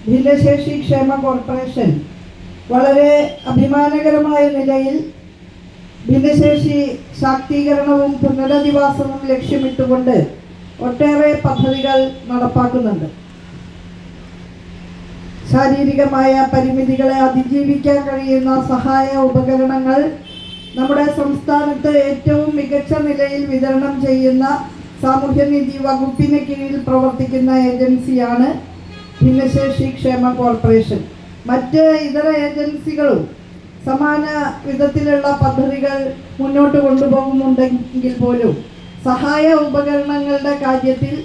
ഭിന്നശേഷി ക്ഷേമ കോർപ്പറേഷൻ വളരെ അഭിമാനകരമായ നിലയിൽ ഭിന്നശേഷി ശാക്തീകരണവും പുനരധിവാസവും ലക്ഷ്യമിട്ടുകൊണ്ട് ഒട്ടേറെ പദ്ധതികൾ നടപ്പാക്കുന്നുണ്ട്. ശാരീരികമായ പരിമിതികളെ അതിജീവിക്കാൻ കഴിയുന്ന സഹായ ഉപകരണങ്ങൾ നമ്മുടെ സംസ്ഥാനത്ത് ഏറ്റവും മികച്ച നിലയിൽ വിതരണം ചെയ്യുന്ന സാമൂഹ്യനീതി വകുപ്പിന് കീഴിൽ പ്രവർത്തിക്കുന്ന ഏജൻസിയാണ് ഭിന്നശേഷി ക്ഷേമ കോർപ്പറേഷൻ. മറ്റ് ഇതര ഏജൻസികളും സമാന വിധത്തിലുള്ള പദ്ധതികൾ മുന്നോട്ട് കൊണ്ടുപോകുന്നുണ്ടെങ്കിൽ പോലും സഹായ ഉപകരണങ്ങളുടെ കാര്യത്തിൽ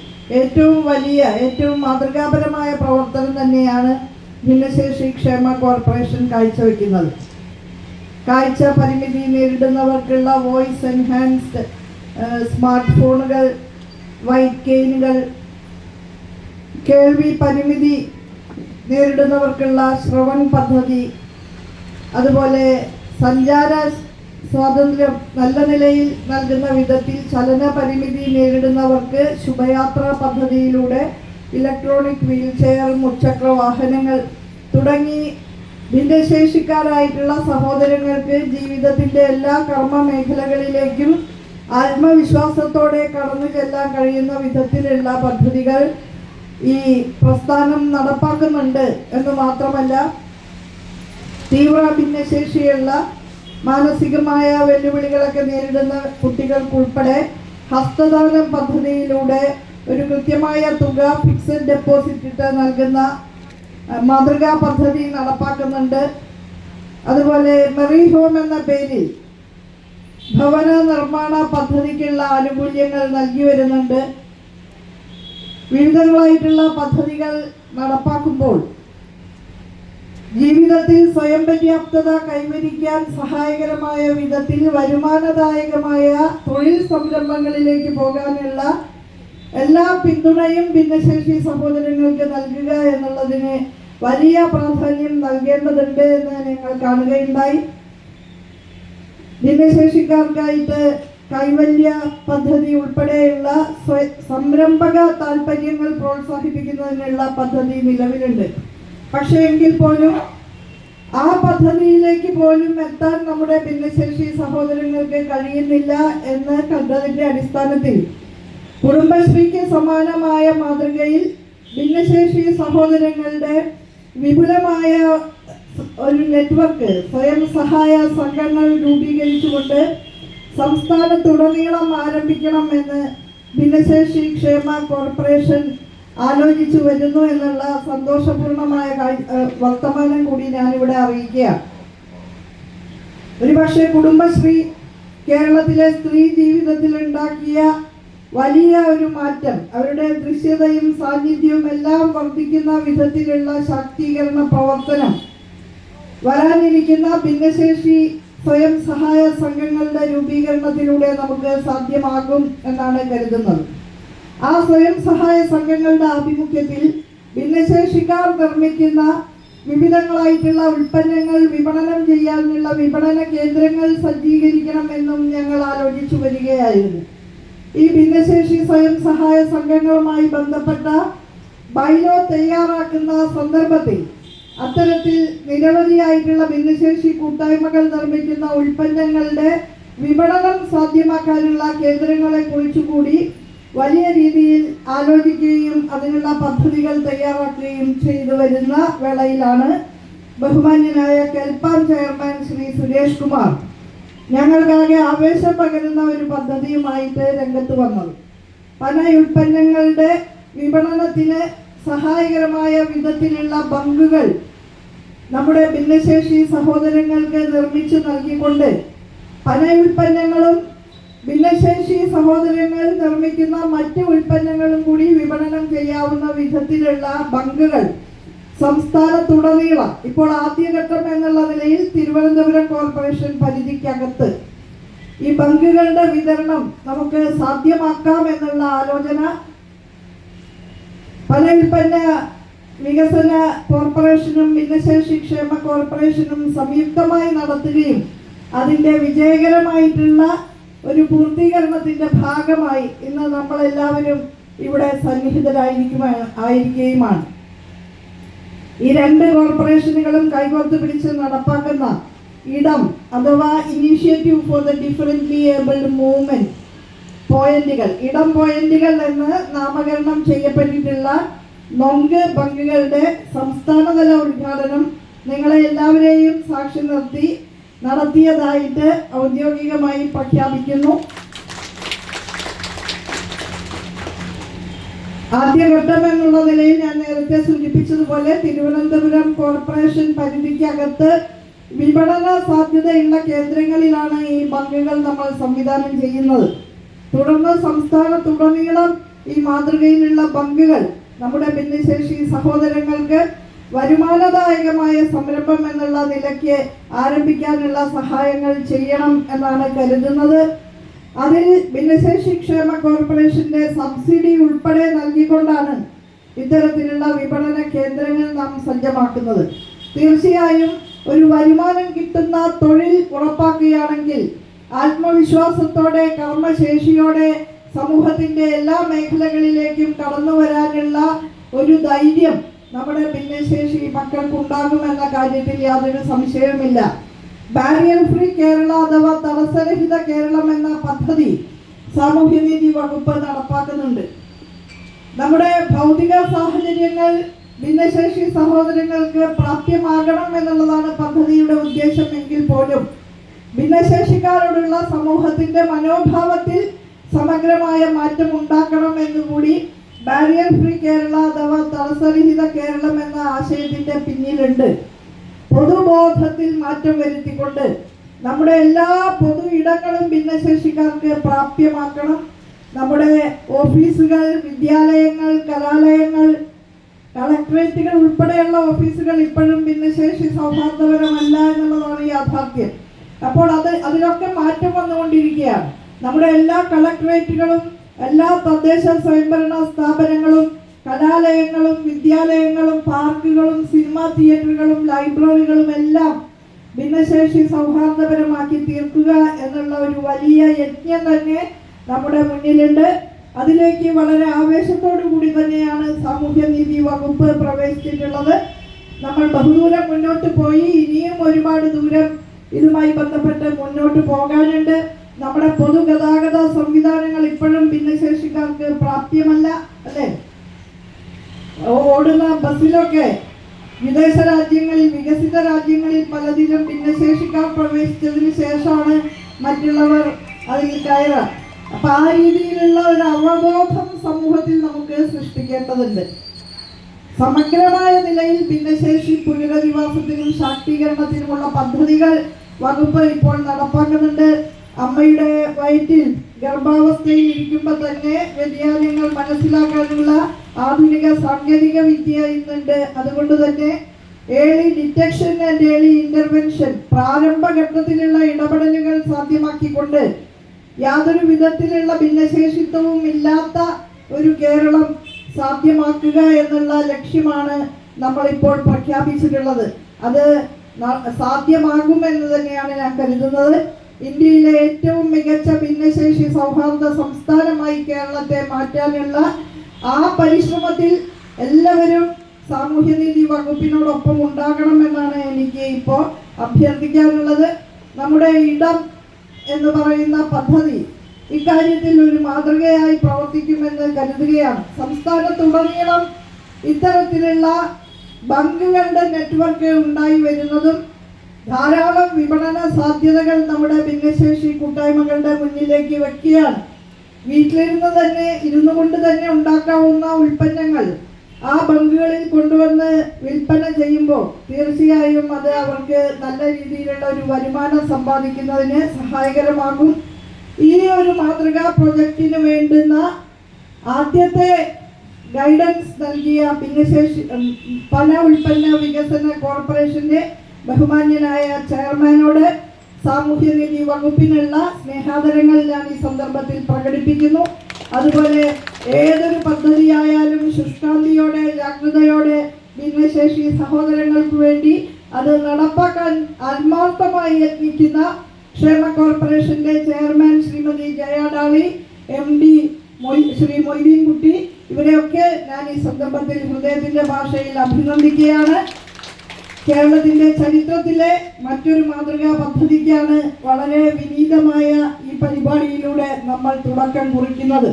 ഏറ്റവും മാതൃകാപരമായ പ്രവർത്തനം തന്നെയാണ് ഭിന്നശേഷി ക്ഷേമ കോർപ്പറേഷൻ കാഴ്ചവെക്കുന്നത്. കാഴ്ച പരിമിതി നേരിടുന്നവർക്കുള്ള വോയിസ് എൻഹാൻസ്ഡ് സ്മാർട്ട് ഫോണുകൾ, വൈറ്റ് കെയിനുകൾ, കേൾവി പരിമിതി നേരിടുന്നവർക്കുള്ള ശ്രവൺ പദ്ധതി, അതുപോലെ സഞ്ചാര സ്വാതന്ത്ര്യം നല്ല നിലയിൽ നൽകുന്ന വിധത്തിൽ ചലന പരിമിതി നേരിടുന്നവർക്ക് ശുഭയാത്ര പദ്ധതിയിലൂടെ ഇലക്ട്രോണിക് വീൽചെയർ, മുച്ചക്ര വാഹനങ്ങൾ തുടങ്ങി ഭിന്നശേഷിക്കാരായിട്ടുള്ള സഹോദരങ്ങൾക്ക് ജീവിതത്തിൻ്റെ എല്ലാ കർമ്മ മേഖലകളിലേക്കും ആത്മവിശ്വാസത്തോടെ കടന്നു ചെല്ലാൻ കഴിയുന്ന വിധത്തിലുള്ള പദ്ധതികൾ ഈ പ്രസ്ഥാനം നടപ്പാക്കുന്നുണ്ട് എന്ന് മാത്രമല്ല, തീവ്ര ഭിന്നശേഷിയുള്ള മാനസികമായ വെല്ലുവിളികളൊക്കെ നേരിടുന്ന കുട്ടികൾക്കുൾപ്പെടെ ഹസ്തദാനം പദ്ധതിയിലൂടെ ഒരു കൃത്യമായ തുക ഫിക്സഡ് ഡെപ്പോസിറ്റ് ഇട്ട് നൽകുന്ന മാതൃകാ പദ്ധതി നടപ്പാക്കുന്നുണ്ട്. അതുപോലെ മെറി ഹോം എന്ന പേരിൽ ഭവന നിർമ്മാണ പദ്ധതിക്കുള്ള ആനുകൂല്യങ്ങൾ നൽകി വരുന്നുണ്ട്. വിവിധങ്ങളായിട്ടുള്ള പദ്ധതികൾ നടപ്പാക്കുമ്പോൾ ജീവിതത്തിൽ സ്വയം പര്യാപ്തത കൈവരിക്കാൻ സഹായകരമായ വിധത്തിൽ വരുമാനദായകമായ തൊഴിൽ സംരംഭങ്ങളിലേക്ക് പോകാനുള്ള എല്ലാ പിന്തുണയും ഭിന്നശേഷി സഹോദരങ്ങൾക്ക് നൽകുക എന്നുള്ളതിന് വലിയ പ്രാധാന്യം നൽകേണ്ടതുണ്ട് എന്ന് ഞങ്ങൾ കാണുകയുണ്ടായി. ഭിന്നശേഷിക്കാർക്കായിട്ട് കൈവല്യ പദ്ധതി ഉൾപ്പെടെയുള്ള സംരംഭക താല്പര്യങ്ങൾ പ്രോത്സാഹിപ്പിക്കുന്നതിനുള്ള പദ്ധതി നിലവിലുണ്ട്. പക്ഷേ എങ്കിൽ പോലും ആ പദ്ധതിയിലേക്ക് പോലും എത്താൻ നമ്മുടെ ഭിന്നശേഷി സഹോദരങ്ങൾക്ക് കഴിയുന്നില്ല എന്ന് കണ്ടതിൻ്റെ അടിസ്ഥാനത്തിൽ കുടുംബശ്രീക്ക് സമാനമായ മാതൃകയിൽ ഭിന്നശേഷി സഹോദരങ്ങളുടെ വിപുലമായ ഒരു നെറ്റ്വർക്ക് സ്വയം സഹായ സംഘങ്ങൾ രൂപീകരിച്ചുകൊണ്ട് സംസ്ഥാനത്തുടനീളം ആരംഭിക്കണമെന്ന് ഭിന്നശേഷി ക്ഷേമ കോർപ്പറേഷൻ ആലോചിച്ചു വരുന്നു എന്നുള്ള സന്തോഷപൂർണമായ വർത്തമാനം കൂടി ഞാനിവിടെ അറിയിക്കുകയാണ്. ഒരുപക്ഷെ കുടുംബശ്രീ കേരളത്തിലെ സ്ത്രീ ജീവിതത്തിൽ ഉണ്ടാക്കിയ വലിയ ഒരു മാറ്റം, അവരുടെ ദൃശ്യതയും സാന്നിധ്യവും എല്ലാം വർദ്ധിക്കുന്ന വിധത്തിലുള്ള ശാക്തീകരണ പ്രവർത്തനം വരാനിരിക്കുന്ന ഭിന്നശേഷി സ്വയം സഹായ സംഘങ്ങളുടെ രൂപീകരണത്തിലൂടെ നമുക്ക് സാധ്യമാകും എന്നാണ് കരുതുന്നത്. ആ സ്വയം സഹായ സംഘങ്ങളുടെ ആഭിമുഖ്യത്തിൽ ഭിന്നശേഷിക്കാർ നിർമ്മിക്കുന്ന വിവിധങ്ങളായിട്ടുള്ള ഉൽപ്പന്നങ്ങൾ വിപണനം ചെയ്യാനുള്ള വിപണന കേന്ദ്രങ്ങൾ സജ്ജീകരിക്കണമെന്നും ഞങ്ങൾ ആലോചിച്ചു വരികയായിരുന്നു. ഈ ഭിന്നശേഷി സ്വയം സഹായ സംഘങ്ങളുമായി ബന്ധപ്പെട്ട ബൈലോ തയ്യാറാക്കുന്ന സന്ദർഭത്തിൽ അത്തരത്തിൽ നിരവധിയായിട്ടുള്ള ഭിന്നശേഷി കൂട്ടായ്മകൾ നിർമ്മിക്കുന്ന ഉൽപ്പന്നങ്ങളുടെ വിപണനം സാധ്യമാക്കാനുള്ള കേന്ദ്രങ്ങളെ കുറിച്ചുകൂടി വലിയ രീതിയിൽ ആലോചിക്കുകയും അതിനുള്ള പദ്ധതികൾ തയ്യാറാക്കുകയും ചെയ്തു വരുന്ന വേളയിലാണ് ബഹുമാന്യനായ കെൽപ്പാൻ ചെയർമാൻ ശ്രീ സുരേഷ് കുമാർ ഞങ്ങൾക്കാകെ ആവേശം പകരുന്ന ഒരു പദ്ധതിയുമായിട്ട് രംഗത്ത് വന്നത്. പല ഉൽപ്പന്നങ്ങളുടെ വിപണനത്തിന് സഹായകരമായ വിധത്തിലുള്ള ബങ്കുകൾ നമ്മുടെ ഭിന്നശേഷി സഹോദരങ്ങൾക്ക് നിർമ്മിച്ചു നൽകിക്കൊണ്ട് പല ഉൽപ്പന്നങ്ങളും ഭിന്നശേഷി സഹോദരങ്ങൾ നിർമ്മിക്കുന്ന മറ്റ് ഉൽപ്പന്നങ്ങളും കൂടി വിപണനം ചെയ്യാവുന്ന വിധത്തിലുള്ള ബങ്കുകൾ സംസ്ഥാനത്തുടനീളം ഇപ്പോൾ ആദ്യഘട്ടം എന്നുള്ള നിലയിൽ തിരുവനന്തപുരം കോർപ്പറേഷൻ പരിധിക്കകത്ത് ഈ ബങ്കുകളുടെ വിതരണം നമുക്ക് സാധ്യമാക്കാം എന്നുള്ള ആലോചന പല ഉൽപ്പന്ന വികസന കോർപ്പറേഷനും ഭിന്നശേഷി ക്ഷേമ കോർപ്പറേഷനും സംയുക്തമായി നടത്തുകയും അതിൻ്റെ വിജയകരമായിട്ടുള്ള ഒരു ഭാഗമായി ഇന്ന് നമ്മളെല്ലാവരും ഇവിടെ സന്നിഹിതരായിരിക്കുകയുമാണ്. ഈ രണ്ട് കോർപ്പറേഷനുകളും കൈകോർത്ത് പിടിച്ച് നടപ്പാക്കുന്ന ഇടം അഥവാ initiative for the differently abled movement പോയിന്റുകൾ, ഇടം പോയിന്റുകൾ എന്ന് നാമകരണം ചെയ്യപ്പെട്ടിട്ടുള്ള നൊങ്ക് ബങ്കുകളുടെ സംസ്ഥാനതല ഉദ്ഘാടനം നിങ്ങളെ എല്ലാവരെയും സാക്ഷി നിർത്തി നടത്തിയതായിട്ട് ഔദ്യോഗികമായി പ്രഖ്യാപിക്കുന്നു. ആദ്യഘട്ടം എന്നുള്ള നിലയിൽ ഞാൻ നേരത്തെ സൂചിപ്പിച്ചതുപോലെ തിരുവനന്തപുരം കോർപ്പറേഷൻ പരിധിക്കകത്ത് വിപണന സാധ്യതയുള്ള കേന്ദ്രങ്ങളിലാണ് ഈ ബങ്കുകൾ നമ്മൾ സംവിധാനം ചെയ്യുന്നത്. തുടർന്ന് സംസ്ഥാനത്തുടനീളം ഈ മാതൃകയിലുള്ള ബങ്കുകൾ നമ്മുടെ ഭിന്നശേഷി സഹോദരങ്ങൾക്ക് വരുമാനദായകമായ സംരംഭം എന്നുള്ള നിലയ്ക്ക് ആരംഭിക്കാനുള്ള സഹായങ്ങൾ ചെയ്യണം എന്നാണ് കരുതുന്നത്. അതിൽ ഭിന്നശേഷി ക്ഷേമ കോർപ്പറേഷന്റെ സബ്സിഡി ഉൾപ്പെടെ നൽകിക്കൊണ്ടാണ് ഇത്തരത്തിലുള്ള വിപണന കേന്ദ്രങ്ങൾ നാം സജ്ജമാക്കുന്നത്. തീർച്ചയായും ഒരു വരുമാനം കിട്ടുന്ന തൊഴിൽ ഉറപ്പാക്കുകയാണെങ്കിൽ ആത്മവിശ്വാസത്തോടെ കർമ്മശേഷിയോടെ സമൂഹത്തിന്റെ എല്ലാ മേഖലകളിലേക്കും കടന്നു വരാനുള്ള ഒരു ധൈര്യം നമ്മുടെ ഭിന്നശേഷി മക്കൾക്കുണ്ടാകുമെന്ന കാര്യത്തിൽ യാതൊരു സംശയവുമില്ല. ബാരിയർ ഫ്രീ കേരള അഥവാ തടസ്സരഹിത കേരളം എന്ന പദ്ധതി സാമൂഹ്യനീതി വകുപ്പ് നടപ്പാക്കുന്നുണ്ട്. നമ്മുടെ ഭൗതിക സാഹചര്യങ്ങൾ ഭിന്നശേഷി സഹോദരങ്ങൾക്ക് പ്രാപ്യമാകണം എന്നുള്ളതാണ് പദ്ധതിയുടെ ഉദ്ദേശം എങ്കിൽ പോലും ഭിന്നശേഷിക്കാരോടുള്ള സമൂഹത്തിന്റെ മനോഭാവത്തിൽ സമഗ്രമായ മാറ്റം ഉണ്ടാക്കണം എന്നുകൂടി ബാരിയർ ഫ്രീ കേരള അഥവാ തടസ്സരഹിത കേരളം എന്ന ആശയത്തിന്റെ പിന്നിലുണ്ട്. പൊതുബോധത്തിൽ മാറ്റം വരുത്തിക്കൊണ്ട് നമ്മുടെ എല്ലാ പൊതു ഇടങ്ങളും ഭിന്നശേഷിക്കാർക്ക് പ്രാപ്യമാക്കണം. നമ്മുടെ ഓഫീസുകൾ, വിദ്യാലയങ്ങൾ, കലാലയങ്ങൾ, കളക്ടറേറ്റുകൾ ഉൾപ്പെടെയുള്ള ഓഫീസുകൾ ഇപ്പോഴും ഭിന്നശേഷി സൗഹാർദ്ദപരമല്ല എന്നുള്ളതാണ് യാഥാർത്ഥ്യം. അപ്പോൾ അതിലൊക്കെ മാറ്റം വന്നുകൊണ്ടിരിക്കുകയാണ്. നമ്മുടെ എല്ലാ കളക്ടറേറ്റുകളും, എല്ലാ തദ്ദേശ സ്വയംഭരണ സ്ഥാപനങ്ങളും, കലാലയങ്ങളും, വിദ്യാലയങ്ങളും, പാർക്കുകളും, സിനിമാ തിയേറ്ററുകളും, ലൈബ്രറികളും എല്ലാം ഭിന്നശേഷി സൗഹാർദ്ദപരമാക്കി തീർക്കുക എന്നുള്ള ഒരു വലിയ യജ്ഞം തന്നെ നമ്മുടെ മുന്നിലുണ്ട്. അതിലേക്ക് വളരെ ആവേശത്തോടു കൂടി തന്നെയാണ് സാമൂഹ്യനീതി വകുപ്പ് പ്രവേശിച്ചിട്ടുള്ളത്. നമ്മൾ ബഹുദൂരം മുന്നോട്ട് പോയി, ഇനിയും ഒരുപാട് ദൂരം ഇതുമായി ബന്ധപ്പെട്ട് മുന്നോട്ട് പോകാനുണ്ട്. നമ്മുടെ പൊതുഗതാഗത സംവിധാനങ്ങൾ ഇപ്പോഴും ഭിന്നശേഷിക്കാർക്ക് പ്രാപ്യമല്ല, അല്ലേ? ഓടുന്ന ബസ്സിലൊക്കെ വിദേശ രാജ്യങ്ങളിൽ, വികസിത രാജ്യങ്ങളിൽ പലതിലും ഭിന്നശേഷിക്കാർ പ്രവേശിച്ചതിന് ശേഷമാണ് മറ്റുള്ളവർ അതിൽ കയറുക. അപ്പൊ ആ രീതിയിലുള്ള ഒരു അവബോധം സമൂഹത്തിൽ നമുക്ക് സൃഷ്ടിക്കേണ്ടതുണ്ട്. സമഗ്രമായ നിലയിൽ ഭിന്നശേഷി പുനരധിവാസത്തിനും ശാക്തീകരണത്തിനുമുള്ള പദ്ധതികൾ വകുപ്പ് ഇപ്പോൾ നടപ്പാക്കുന്നുണ്ട്. അമ്മയുടെ വയറ്റിൽ ഗർഭാവസ്ഥയിൽ ഇരിക്കുമ്പോൾ തന്നെ വ്യതിയാനങ്ങൾ മനസ്സിലാക്കാനുള്ള ആധുനിക സാങ്കേതിക വിദ്യ ഇന്നുണ്ട്. അതുകൊണ്ട് തന്നെ early detection and early intervention, പ്രാരംഭഘട്ടത്തിലുള്ള ഇടപെടലുകൾ സാധ്യമാക്കിക്കൊണ്ട് യാതൊരു വിധത്തിലുള്ള ഭിന്നശേഷിത്വവും ഇല്ലാത്ത ഒരു കേരളം സാധ്യമാക്കുക എന്നുള്ള ലക്ഷ്യമാണ് നമ്മളിപ്പോൾ പ്രഖ്യാപിച്ചിട്ടുള്ളത്. അത് സാധ്യമാകുമെന്ന് തന്നെയാണ് ഞാൻ കരുതുന്നത്. ഇന്ത്യയിലെ ഏറ്റവും മികച്ച ഭിന്നശേഷി സൗഹാർദ്ദ സംസ്ഥാനമായി കേരളത്തെ മാറ്റാനുള്ള ആ പരിശ്രമത്തിൽ എല്ലാവരും സാമൂഹ്യനീതി വകുപ്പിനോടൊപ്പം ഉണ്ടാകണമെന്നാണ് എനിക്ക് ഇപ്പോൾ അഭ്യർത്ഥിക്കാനുള്ളത്. നമ്മുടെ ഇടം എന്ന് പറയുന്ന പദ്ധതി ഇക്കാര്യത്തിൽ ഒരു മാതൃകയായി പ്രവർത്തിക്കുമെന്ന് കരുതുകയാണ്. സംസ്ഥാനത്തുടനീളം ഇത്തരത്തിലുള്ള ബങ്കുകളുടെ നെറ്റ്വർക്ക് ഉണ്ടായി വരുന്നതും ധാരാളം വിപണന സാധ്യതകൾ നമ്മുടെ ഭിന്നശേഷി കൂട്ടായ്മകളുടെ മുന്നിലേക്ക് വെക്കുകയാണ്. വീട്ടിലിരുന്ന് തന്നെ, ഇരുന്നു കൊണ്ട് തന്നെ ഉണ്ടാക്കാവുന്ന ഉൽപ്പന്നങ്ങൾ ആ ബങ്കുകളിൽ കൊണ്ടുവന്ന് വിൽപ്പന ചെയ്യുമ്പോൾ തീർച്ചയായും അത് അവർക്ക് നല്ല രീതിയിലുള്ള ഒരു വരുമാനം സമ്പാദിക്കുന്നതിന് സഹായകരമാകും. ഈ ഒരു മാതൃകാ പ്രൊജക്റ്റിന് വേണ്ടുന്ന ആദ്യത്തെ ഗൈഡൻസ് നൽകിയ ഭിന്നശേഷി പല ഉൽപ്പന്ന വികസന കോർപ്പറേഷന്റെ ബഹുമാന്യനായ ചെയർമാനോട് സാമൂഹ്യനീതി വകുപ്പിനുള്ള സ്നേഹാദരങ്ങൾ ഞാൻ ഈ സന്ദർഭത്തിൽ പ്രകടിപ്പിക്കുന്നു. അതുപോലെ ഏതൊരു പദ്ധതിയായാലും ശുഷ്കാന്തിയോടെ, ജാഗ്രതയോടെ ഭിന്നശേഷി സഹോദരങ്ങൾക്ക് വേണ്ടി അത് നടപ്പാക്കാൻ ആത്മാർത്ഥമായി യത്നിക്കുന്ന ക്ഷേമ കോർപ്പറേഷന്റെ ചെയർമാൻ ശ്രീമതി ജയ ഡാളി, MD ശ്രീ മൊയ്തീൻകുട്ടി, ഇവരെയൊക്കെ ഞാൻ ഈ സന്ദർഭത്തിൽ ഹൃദയത്തിന്റെ ഭാഷയിൽ അഭിനന്ദിക്കുകയാണ്. കേരളത്തിന്റെ ചരിത്രത്തിലെ മറ്റൊരു മാതൃകാ പദ്ധതിക്കാണ് വളരെ വിനീതമായ ഈ പരിപാടിയിലൂടെ നമ്മൾ തുടക്കം കുറിക്കുന്നത്.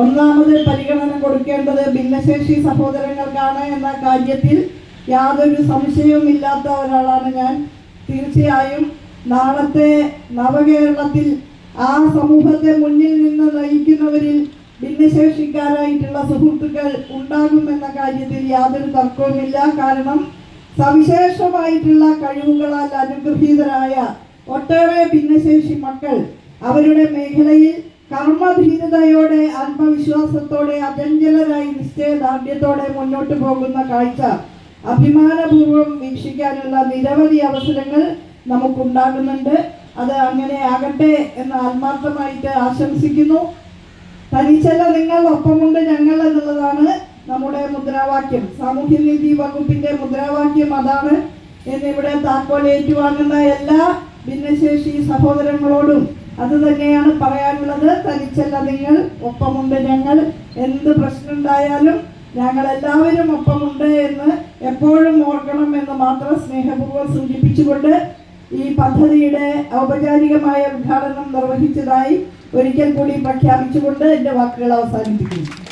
ഒന്നാമത് പരിഗണന കൊടുക്കേണ്ടത് ഭിന്നശേഷി സഹോദരങ്ങൾക്കാണ് എന്ന കാര്യത്തിൽ യാതൊരു സംശയവുമില്ലാത്ത ഒരാളാണ് ഞാൻ. തീർച്ചയായും നാളത്തെ നവകേരളത്തിൽ ആ സമൂഹത്തെ മുന്നിൽ നിന്ന് നയിക്കുന്നവരിൽ ഭിന്നശേഷിക്കാരായിട്ടുള്ള സുഹൃത്തുക്കൾ ഉണ്ടാകുമെന്ന കാര്യത്തിൽ യാതൊരു തർക്കവുമില്ല. കാരണം സവിശേഷമായിട്ടുള്ള കഴിവുകളാൽ അനുഗ്രഹീതരായ ഒട്ടേറെ ഭിന്നശേഷി മക്കൾ അവരുടെ മേഖലയിൽ കർമ്മധീരതയോടെ, ആത്മവിശ്വാസത്തോടെ, അചഞ്ചലരായി, നിശ്ചയദാർഢ്യത്തോടെ മുന്നോട്ട് പോകുന്ന കാഴ്ച അഭിമാനപൂർവ്വം വീക്ഷിക്കാനുള്ള നിരവധി അവസരങ്ങൾ നമുക്കുണ്ടാകുന്നുണ്ട്. അത് അങ്ങനെ ആകട്ടെ എന്ന് ആത്മാർത്ഥമായിട്ട് ആശംസിക്കുന്നു. തനിച്ചല്ല നിങ്ങൾ, ഒപ്പമുണ്ട് ഞങ്ങൾ എന്നുള്ളതാണ് നമ്മുടെ മുദ്രാവാക്യം. സാമൂഹ്യനീതി വകുപ്പിന്റെ മുദ്രാവാക്യം അതാണ് എന്നിവിടെ താക്കോൽ ഏറ്റുവാങ്ങുന്ന എല്ലാ ഭിന്നശേഷി സഹോദരങ്ങളോടും അത് തന്നെയാണ് പറയാനുള്ളത്. തനിച്ചല്ല നിങ്ങൾ, ഒപ്പമുണ്ട് ഞങ്ങൾ. എന്ത് പ്രശ്നം ഉണ്ടായാലും ഞങ്ങൾ എല്ലാവരും ഒപ്പമുണ്ട് എന്ന് എപ്പോഴും ഓർക്കണം എന്ന് മാത്രം സ്നേഹപൂർവ്വം സൂചിപ്പിച്ചുകൊണ്ട് ഈ പദ്ധതിയുടെ ഔപചാരികമായ ഉദ്ഘാടനം നിർവഹിച്ചതായി ഒരിക്കൽ കൂടി പ്രഖ്യാപിച്ചുകൊണ്ട് എൻ്റെ വാക്കുകൾ അവസാനിപ്പിക്കുന്നു.